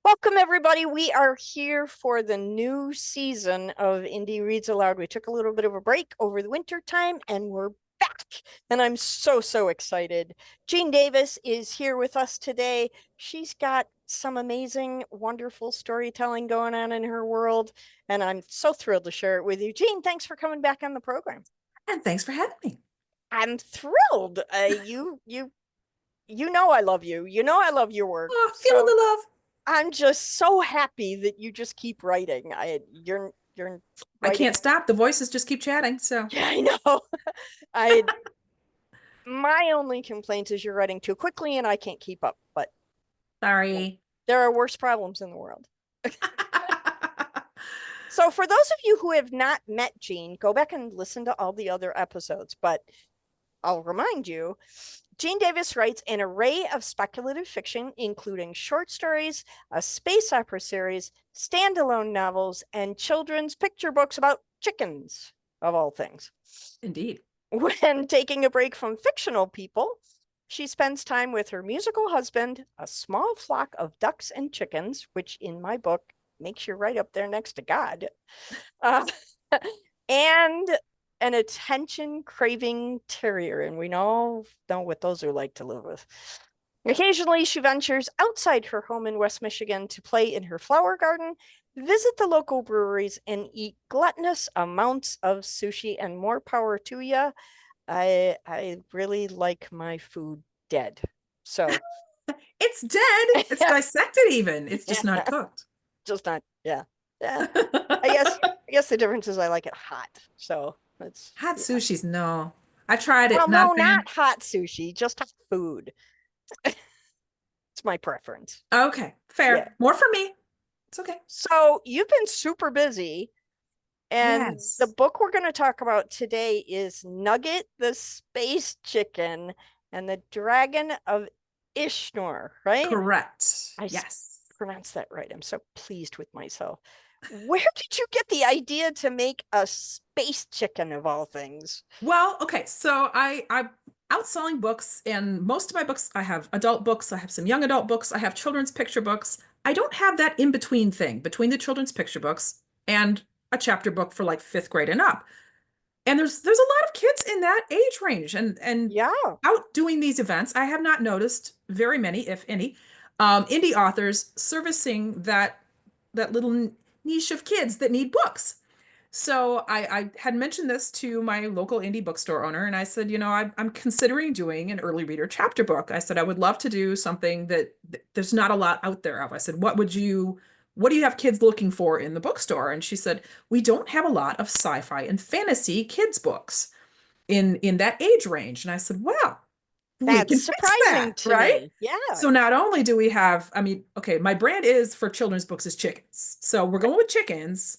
Welcome, everybody. We are here for the new season of Indie Reads Aloud. We took a little bit of a break over the winter time, and we're back. And I'm so excited. Jean Davis is here with us today. She's got some amazing, wonderful storytelling going on in her world, and I'm so thrilled to share it with you. Jean, thanks for coming back on the program. And thanks for having me. I'm thrilled. You know I love you. You know I love your work. Oh, feeling So the love. I'm just so happy that you just keep writing. You're I writing. can't stop. The voices just keep chatting. So Yeah, I know. I My only complaint is you're writing too quickly and I can't keep up, but sorry. there are worse problems in the world. So for those of you who have not met Jean, go back and listen to all the other episodes, but I'll remind you, Jean Davis writes an array of speculative fiction, including short stories, a space opera series, standalone novels, and children's picture books about chickens, of all things. Indeed. When taking a break from fictional people, she spends time with her musical husband, a small flock of ducks and chickens, which in my book makes you right up there next to God, and an attention-craving terrier, and we all know what those are like to live with. Occasionally, she ventures outside her home in West Michigan to play in her flower garden, visit the local breweries, and eat gluttonous amounts of sushi, and more power to you. I really like my food dead. So It's dead. It's dissected even. It's just not cooked. just not, yeah. Yeah. I guess the difference is I like it hot. So it's Hot yeah. sushis, no. I tried Well, it, not a no, fan. not hot sushi, just hot food. It's my preference. Okay, Yeah. fair. More for me. It's okay. So you've been super busy, and the Yes. book we're going to talk about today is Nugget the Space Chicken and the Dragon of Ishenor, right? Correct. I Yes. pronounced that right. I'm so pleased with myself. Where did you get the idea to make a space chicken of all things? Well, okay. So I'm out selling books, and most of my books, I have adult books, I have some young adult books, I have children's picture books. I don't have that in between thing between the children's picture books and a chapter book for like fifth grade and up. And there's a lot of kids in that age range, and Yeah, out doing these events, I have not noticed very many, if any, indie authors servicing that little niche of kids that need books. So I had mentioned this to my local indie bookstore owner, and I said, I'm considering doing an early reader chapter book. I said I would love to do something that there's not a lot out there of. I said, what do you have kids looking for in the bookstore? And she said, we don't have a lot of sci-fi and fantasy kids books in that age range. And I said, well, we that's can fix surprising that, to right? me. Yeah, So not only do we have, I mean, okay, my brand is for children's books is chickens. So we're going with chickens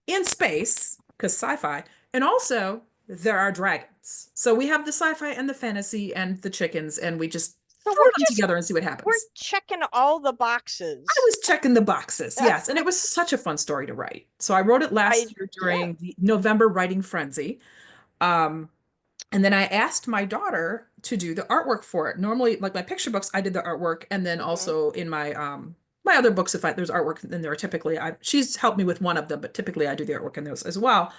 in space because sci-fi, and also there are dragons. So we have the sci-fi and the fantasy and the chickens, and we just so throw them together and see what we're happens. checking all the I boxes. was checking the boxes, yes, and it was such a fun story to write. So I wrote it I last year Yeah, during the November writing frenzy. Um, and then I asked my daughter to do the artwork for it. Normally, like my picture books, I did the artwork, and then mhm, also in my other books, if there's artwork in there, typically she's helped me with one of them, but typically I do the artwork in those as well.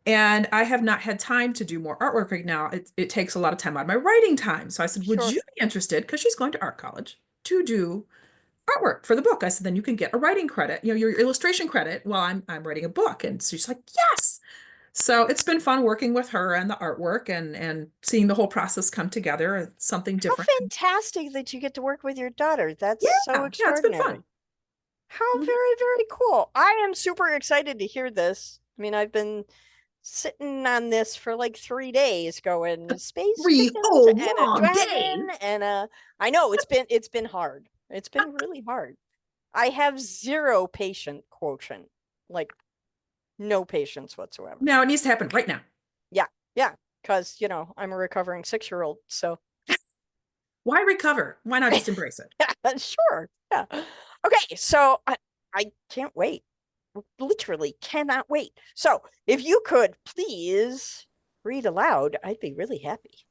And I have not had time to do more artwork right now. It takes a lot of time out of my writing time. So I said, would sure. you be interested? Because she's going to art college to do artwork for the book. I said, then you can get a writing credit, your illustration credit while I'm writing a book. And so she's like, yes. So it's been fun working with her and the artwork and seeing the whole process come together, something How different. fantastic that you get to work with your daughter. That's Yeah, so yeah, it's been fun. extraordinary. How Mhm. very cool. I am super excited to hear this. I mean, I've been sitting on this for like 3 days going space Three chickens whole and a long days. dragon and a I know it's been hard. It's been really hard. I have zero patient quotient. Like no patience whatsoever. Now it needs to happen right now. Yeah. Yeah. Because, I'm a recovering 6-year-old. So Why recover? Why not just embrace it? sure. Yeah. Okay. So I can't wait. Literally cannot wait. So if you could please read aloud, I'd be really happy.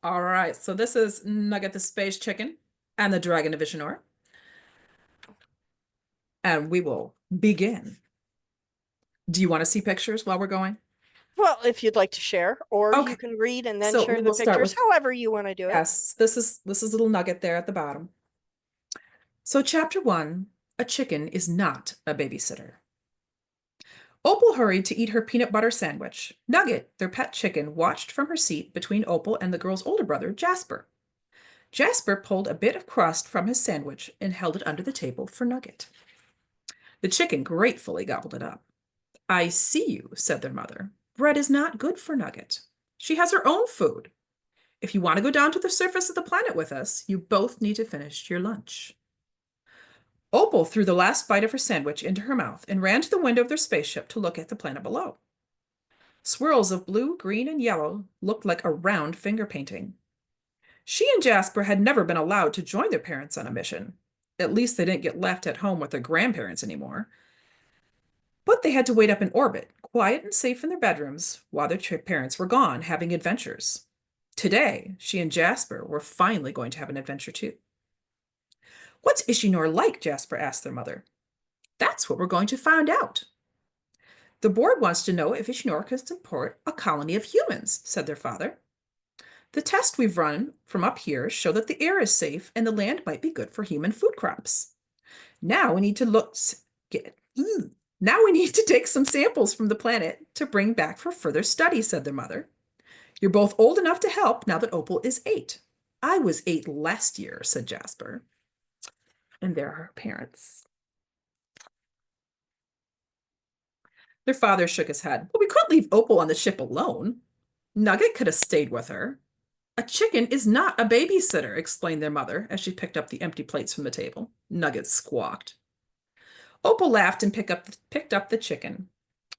All right, so this is Nugget the Space Chicken. and the Dragon of Ishenor, and we will begin. Do you want to see pictures while we're going? Well, if you'd like to share, or you Okay, can read and then so share the we'll start pictures, with however you want to do it. yes, this is little Nugget there at the bottom. So chapter 1, a chicken is not a babysitter. Opal hurried to eat her peanut butter sandwich. Nugget, their pet chicken, watched from her seat between Opal and the girl's older brother, Jasper. Jasper pulled a bit of crust from his sandwich and held it under the table for Nugget. The chicken gratefully gobbled it up. I see you, said their mother. Bread is not good for Nugget. She has her own food. If you want to go down to the surface of the planet with us, you both need to finish your lunch. Opal threw the last bite of her sandwich into her mouth and ran to the window of their spaceship to look at the planet below. Swirls of blue, green, and yellow looked like a round finger painting. She and Jasper had never been allowed to join their parents on a mission. At least they didn't get left at home with their grandparents anymore. But they had to wait up in orbit, quiet and safe in their bedrooms, while their parents were gone having adventures. Today, she and Jasper were finally going to have an adventure too. What's Ishenor like? Jasper asked their mother. That's what we're going to find out. The board wants to know if Ishenor can support a colony of humans, said their father. The tests we've run from up here show that the air is safe and the land might be good for human food crops. Now we need to look get Now we need to take some samples from the planet to bring back for further study, said their mother. You're both old enough to help now that Opal is 8. I was 8 last year, said Jasper. And there are her parents. Their father shook his head. Well, we couldn't leave Opal on the ship alone. Nugget could have stayed with her. A chicken is not a babysitter, explained their mother as she picked up the empty plates from the table. Nugget squawked. Opal laughed and picked up the chicken.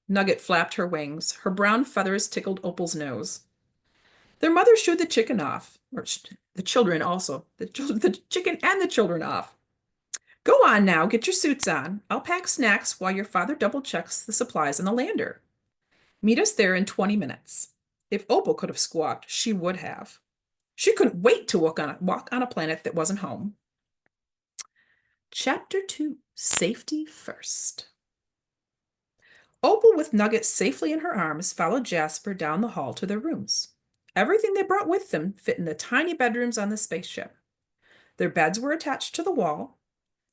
Nugget flapped her wings. Her brown feathers tickled Opal's nose. Their mother shooed the chicken off, or the children also, the chicken and the children off. Go on now, get your suits on. I'll pack snacks while your father double checks the supplies on the lander. Meet us there in 20 minutes. If Opal could have squawked, she would have. She couldn't wait to walk on a planet that wasn't home. Chapter 2, Safety First. Opal, with Nugget safely in her arms, followed Jasper down the hall to their rooms. Everything they brought with them fit in the tiny bedrooms on the spaceship. Their beds were attached to the wall.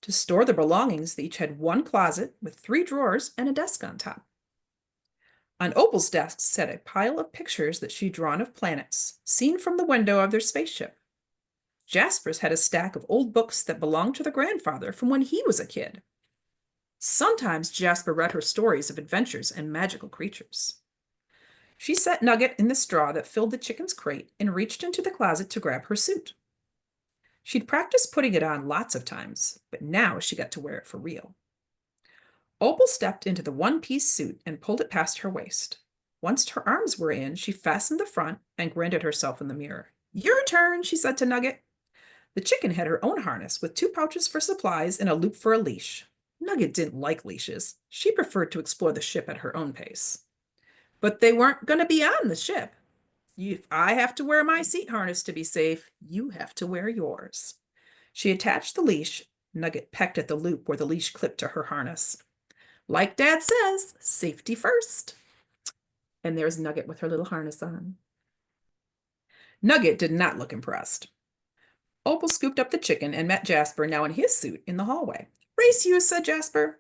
To store their belongings, they each had one closet with 3 drawers and a desk on top. On Opal's desk sat a pile of pictures that she'd drawn of planets, seen from the window of their spaceship. Jasper's had a stack of old books that belonged to their grandfather from when he was a kid. Sometimes Jasper read her stories of adventures and magical creatures. She set Nugget in the straw that filled the chicken's crate and reached into the closet to grab her suit. She'd practiced putting it on lots of times, but now she got to wear it for real. Opal stepped into the one-piece suit and pulled it past her waist. Once her arms were in, she fastened the front and grinned at herself in the mirror. Your turn, she said to Nugget. The chicken had her own harness with 2 pouches for supplies and a loop for a leash. Nugget didn't like leashes. She preferred to explore the ship at her own pace. But they weren't going to be on the ship. If I have to wear my seat harness to be safe, you have to wear yours. She attached the leash. Nugget pecked at the loop where the leash clipped to her harness. Like Dad says, safety first. And there's Nugget with her little harness on. Nugget did not look impressed. Opal scooped up the chicken and met Jasper, now in his suit, in the hallway. Race you, said Jasper.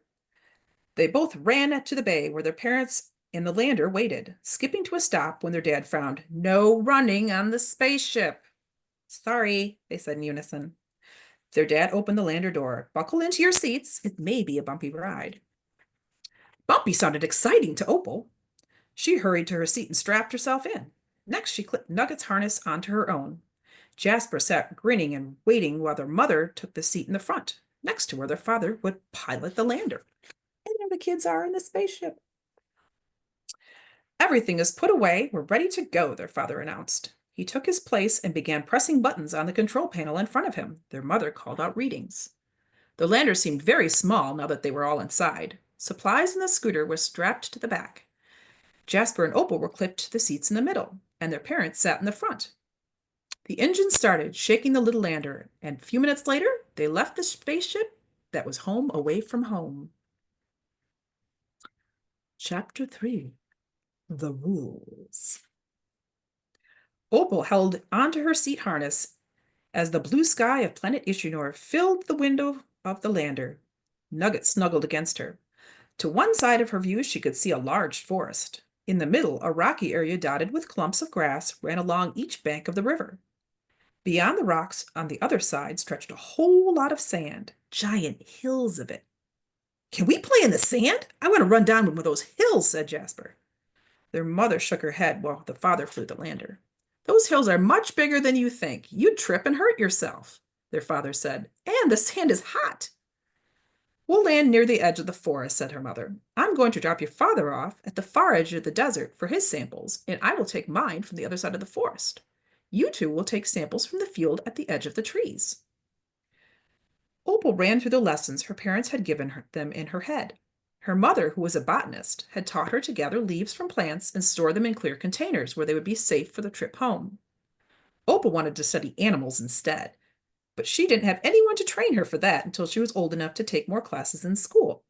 They both ran to the bay where their parents and the lander waited, skipping to a stop when their dad frowned. No running on the spaceship. Sorry, they said in unison. Their dad opened the lander door. Buckle into your seats. It may be a bumpy ride. Bumpy sounded exciting to Opal. She hurried to her seat and strapped herself in. Next, she clipped Nugget's harness onto her own. Jasper sat grinning and waiting while their mother took the seat in the front, next to where their father would pilot the lander. And there the kids are in the spaceship. Everything is put away. We're ready to go, their father announced. He took his place and began pressing buttons on the control panel in front of him. Their mother called out readings. The lander seemed very small now that they were all inside. Supplies in the scooter were strapped to the back. Jasper and Opal were clipped to the seats in the middle, and their parents sat in the front. The engine started, shaking the little lander, and a few minutes later, they left the spaceship that was home away from home. Chapter 3: The Rules. Opal held onto her seat harness as the blue sky of planet Ishenor filled the window of the lander. Nugget snuggled against her. To one side of her view, she could see a large forest. In the middle, a rocky area dotted with clumps of grass ran along each bank of the river. Beyond the rocks on the other side stretched a whole lot of sand, giant hills of it. Can we play in the sand? I want to run down one of those hills, said Jasper. Their mother shook her head while the father flew the lander. Those hills are much bigger than you think. You'd trip and hurt yourself, their father said. And the sand is hot. We'll land near the edge of the forest, said her mother. I'm going to drop your father off at the far edge of the desert for his samples, and I will take mine from the other side of the forest. You two will take samples from the field at the edge of the trees. Opal ran through the lessons her parents had given them in her head. Her mother, who was a botanist, had taught her to gather leaves from plants and store them in clear containers where they would be safe for the trip home. Opal wanted to study animals instead, but she didn't have anyone to train her for that until she was old enough to take more classes in school.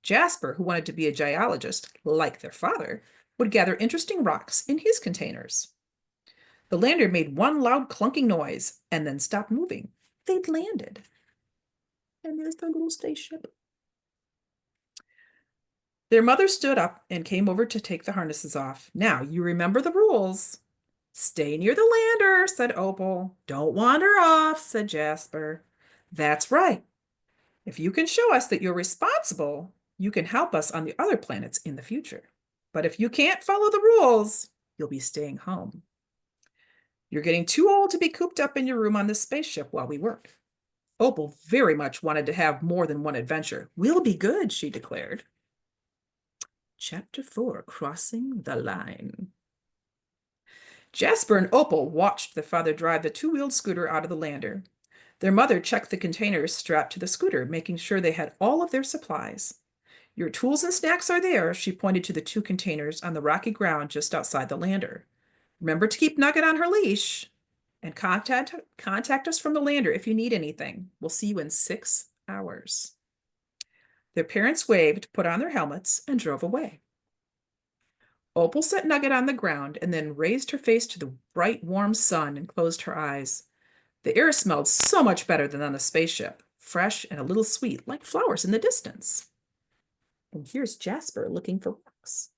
Jasper, who wanted to be a geologist, like their father, would gather interesting rocks in his containers. The lander made one loud clunking noise and then stopped moving. They'd landed. And there's the little spaceship. Their mother stood up and came over to take the harnesses off. Now, you remember the rules. Stay near the lander, said Opal. Don't wander off, said Jasper. That's right. If you can show us that you're responsible, you can help us on the other planets in the future. But if you can't follow the rules, you'll be staying home. You're getting too old to be cooped up in your room on this spaceship while we work. Opal very much wanted to have more than one adventure. We'll be good, she declared. Chapter 4: Crossing the Line. Jasper and Opal watched their father drive the two-wheeled scooter out of the lander. Their mother checked the containers strapped to the scooter, making sure they had all of their supplies. Your tools and snacks are there, she pointed to the two containers on the rocky ground just outside the lander. Remember to keep Nugget on her leash. And contact us from the lander if you need anything. We'll see you in 6 hours. Their parents waved, put on their helmets, and drove away. Opal set Nugget on the ground and then raised her face to the bright, warm sun and closed her eyes. The air smelled so much better than on the spaceship, fresh and a little sweet, like flowers in the distance. And here's Jasper looking for rocks.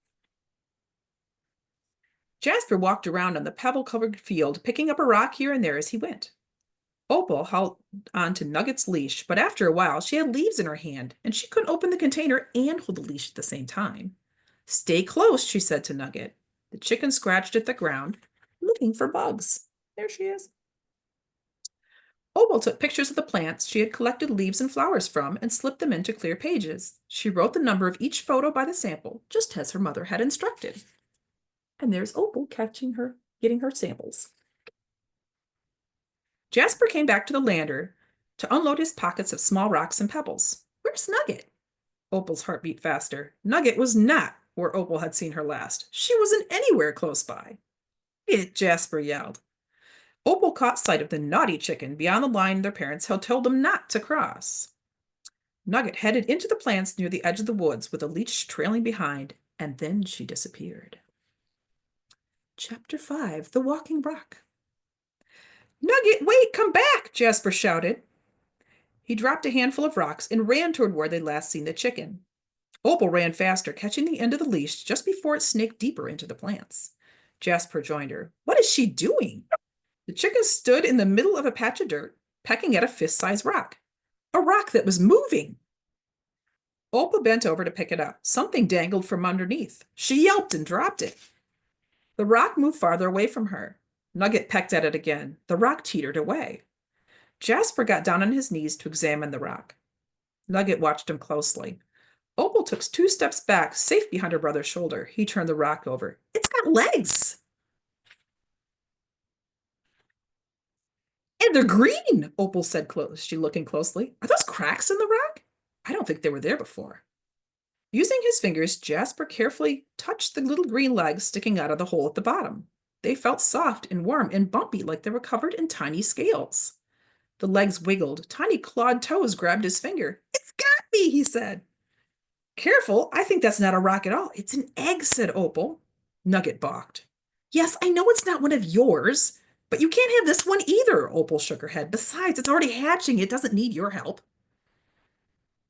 Jasper walked around on the pebble-covered field, picking up a rock here and there as he went. Opal held on to Nugget's leash, but after a while she had leaves in her hand, and she couldn't open the container and hold the leash at the same time. Stay close, she said to Nugget. The chicken scratched at the ground, looking for bugs. There she is. Opal took pictures of the plants she had collected leaves and flowers from and slipped them into clear pages. She wrote the number of each photo by the sample, just as her mother had instructed. And there's Opal getting her samples. Jasper came back to the lander to unload his pockets of small rocks and pebbles. Where's Nugget? Opal's heart beat faster. Nugget was not where Opal had seen her last. She wasn't anywhere close by. It, Jasper yelled. Opal caught sight of the naughty chicken beyond the line their parents had told them not to cross. Nugget headed into the plants near the edge of the woods with a leash trailing behind, and then she disappeared. Chapter 5: The Walking Rock. Nugget, wait, come back, Jasper shouted. He dropped a handful of rocks and ran toward where they'd last seen the chicken. Opal ran faster, catching the end of the leash just before it snaked deeper into the plants. Jasper joined her. What is she doing? The chicken stood in the middle of a patch of dirt, pecking at a fist-sized rock. A rock that was moving. Opal bent over to pick it up. Something dangled from underneath. She yelped and dropped it. The rock moved farther away from her. Nugget pecked at it again. The rock teetered away. Jasper got down on his knees to examine the rock. Nugget watched him closely. Opal took 2 steps back, safe behind her brother's shoulder. He turned the rock over. It's got legs! And they're green, Opal said, looking closely. Are those cracks in the rock? I don't think they were there before. Using his fingers, Jasper carefully touched the little green legs sticking out of the hole at the bottom. They felt soft and warm and bumpy like they were covered in tiny scales. The legs wiggled. Tiny clawed toes grabbed his finger. It's got me, he said. Careful, I think that's not a rock at all. It's an egg, said Opal. Nugget balked. Yes, I know it's not one of yours, but you can't have this one either, Opal shook her head. Besides, it's already hatching. It doesn't need your help.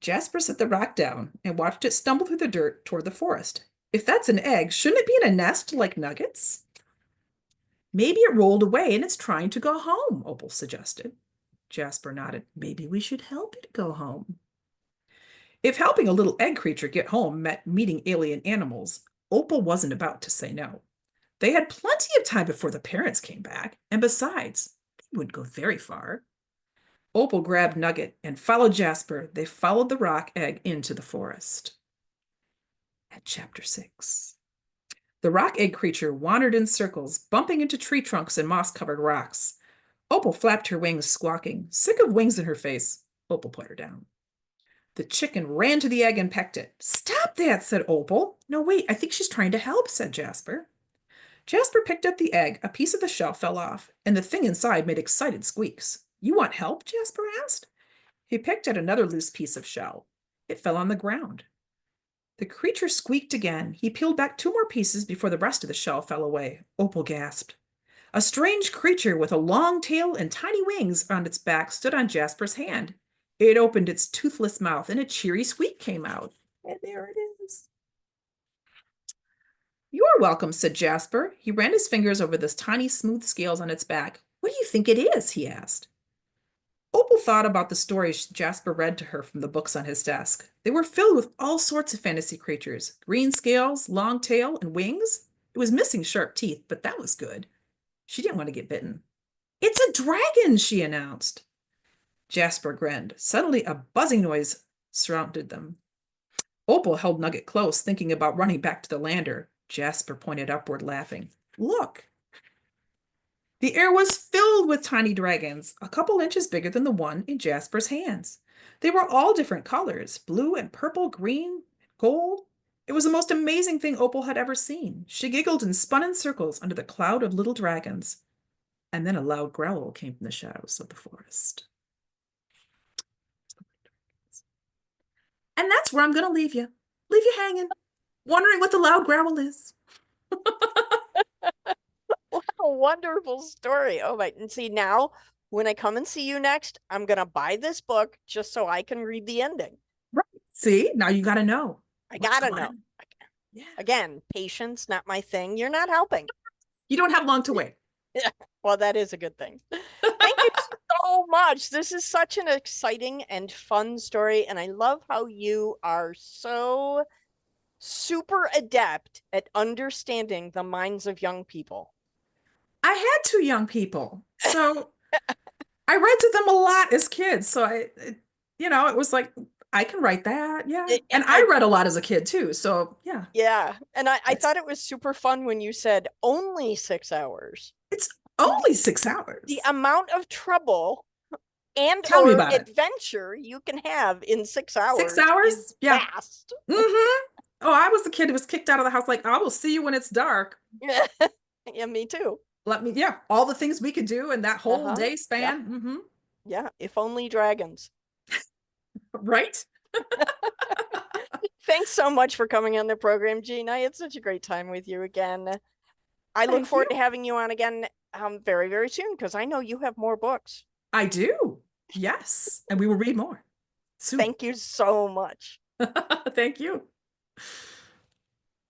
Jasper set the rock down and watched it stumble through the dirt toward the forest. If that's an egg, shouldn't it be in a nest like Nugget's? Maybe it rolled away and it's trying to go home, Opal suggested. Jasper nodded. Maybe we should help it go home. If helping a little egg creature get home meant meeting alien animals, Opal wasn't about to say no. They had plenty of time before the parents came back, and besides, they wouldn't go very far. Opal grabbed Nugget and followed Jasper. They followed the rock egg into the forest. At chapter 6. The rock egg creature wandered in circles, bumping into tree trunks and moss-covered rocks. Opal flapped her wings, squawking. Sick of wings in her face, Opal put her down. The chicken ran to the egg and pecked it. Stop that, said Opal. No, wait, I think she's trying to help, said Jasper. Jasper picked up the egg. A piece of the shell fell off, and the thing inside made excited squeaks. You want help? Jasper asked. He picked at another loose piece of shell. It fell on the ground. The creature squeaked again. He peeled back 2 more pieces before the rest of the shell fell away. Opal gasped. A strange creature with a long tail and tiny wings on its back stood on Jasper's hand. It opened its toothless mouth and a cheery squeak came out. And there it is. You're welcome, said Jasper. He ran his fingers over the tiny smooth scales on its back. What do you think it is? He asked. Opal thought about the stories Jasper read to her from the books on his desk. They were filled with all sorts of fantasy creatures, green scales, long tail, and wings. It was missing sharp teeth, but that was good. She didn't want to get bitten. It's a dragon, she announced. Jasper grinned. Suddenly, a buzzing noise surrounded them. Opal held Nugget close, thinking about running back to the lander. Jasper pointed upward, laughing. Look! The air was filled with tiny dragons, a couple inches bigger than the one in Jasper's hands. They were all different colors, blue and purple, green, gold. It was the most amazing thing Opal had ever seen. She giggled and spun in circles under the cloud of little dragons. And then a loud growl came from the shadows of the forest. And that's where I'm going to leave you. Leave you hanging, wondering what the loud growl is. What a wonderful story. Oh my, and see now when I come and see you next, I'm gonna buy this book just so I can read the ending. Right. See, now you got to know. I gotta know. On. Yeah. Again, patience, not my thing. You're not helping. You don't have long to wait. Yeah. Well, that is a good thing. Thank you so much. This is such an exciting and fun story, and I love how you are so super adept at understanding the minds of young people. I had 2 young people, so I read to them a lot as kids. So it was like I can write that, yeah. And I read a lot as a kid too, so yeah. Yeah, and I thought it was super fun when you said only 6 hours. It's only 6 hours. The amount of trouble and Tell me about adventure you can have in 6 hours. 6 hours? Is Yeah. fast. Mm-hmm. Oh, I was the kid who was kicked out of the house like, I will see you when it's dark. Yeah, me too. All the things we could do in that whole day span. Yeah. Mm-hmm. Yeah, if only dragons. Right? Thanks so much for coming on the program, Jean. I had such a great time with you again. I look forward to having you on again very, very soon because I know you have more books. I do. Yes. And we will read more soon. Thank you so much. Thank you.